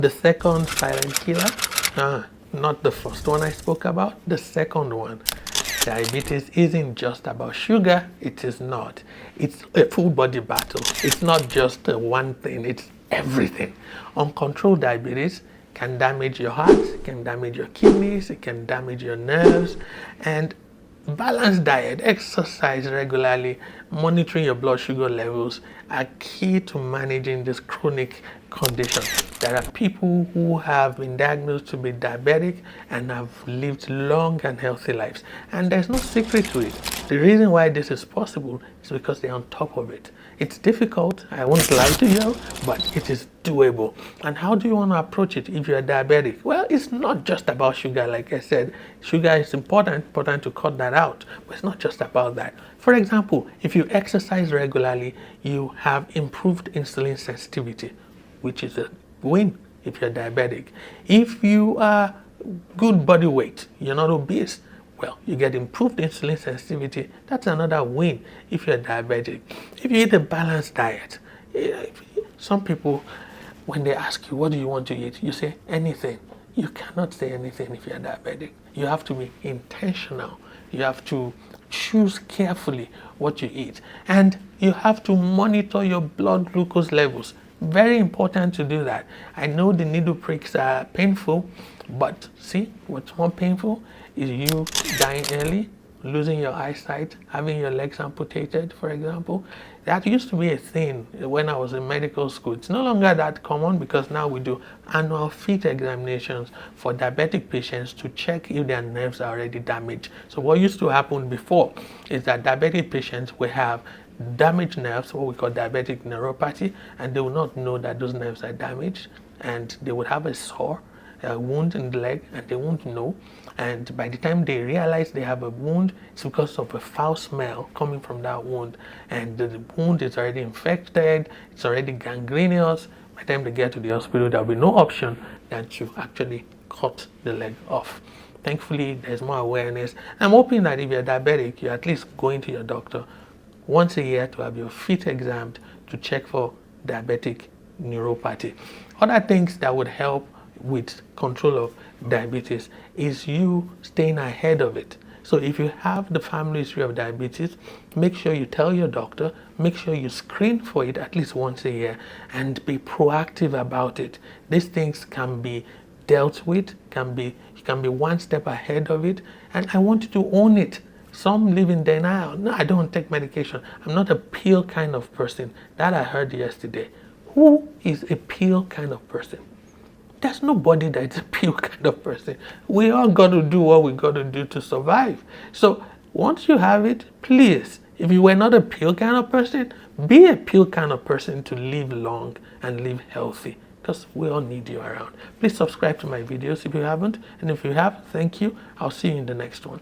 The second silent killer, not the first one I spoke about, the second one. Diabetes isn't just about sugar. It is not. It's a full body battle. It's not just one thing, it's everything. Uncontrolled diabetes can damage your heart, can damage your kidneys, it can damage your nerves. And balanced diet, exercise regularly, monitoring your blood sugar levels are key to managing this chronic condition. There are people who have been diagnosed to be diabetic and have lived long and healthy lives. And there's no secret to it. The reason why this is possible is because they're on top of it. It's difficult, I won't lie to you, but it is doable. And how do you want to approach it if you're diabetic? Well, it's not just about sugar, like I said. Sugar is important to cut that out, but it's not just about that. For example, if you exercise regularly, you have improved insulin sensitivity, which is a win if you're diabetic. If you are good body weight, you're not obese, well, you get improved insulin sensitivity. That's another win if you're diabetic. If you eat a balanced diet, some people, when they ask you, what do you want to eat? You say anything. You cannot say anything if you're diabetic. You have to be intentional. You have to choose carefully what you eat. And you have to monitor your blood glucose levels. Very important to do that. I know the needle pricks are painful, but see, what's more painful is you dying early, losing your eyesight, having your legs amputated, for example. That used to be a thing when I was in medical school. It's no longer that common because now we do annual fit examinations for diabetic patients to check if their nerves are already damaged. So what used to happen before is that diabetic patients will have damaged nerves, what we call diabetic neuropathy, and they will not know that those nerves are damaged, and they would have a wound in the leg, and they won't know. And by the time they realize they have a wound, it's because of a foul smell coming from that wound, and the wound is already infected, it's already gangrenous. By the time they get to the hospital, there'll be no option than to actually cut the leg off. Thankfully, there's more awareness. I'm hoping that if you're diabetic, you're at least going to your doctor once a year to have your feet examined to check for diabetic neuropathy. Other things that would help with control of diabetes is you staying ahead of it. So if you have the family history of diabetes, make sure you tell your doctor, make sure you screen for it at least once a year and be proactive about it. These things can be dealt with, you can be one step ahead of it, and I want you to own it. Some live in denial. No, I don't take medication. I'm not a pill kind of person. That I heard yesterday. Who is a pill kind of person? There's nobody that's a pill kind of person. We all got to do what we got to do to survive. So once you have it, please, if you were not a pill kind of person, be a pill kind of person to live long and live healthy, because we all need you around. Please subscribe to my videos if you haven't. And if you have, thank you. I'll see you in the next one.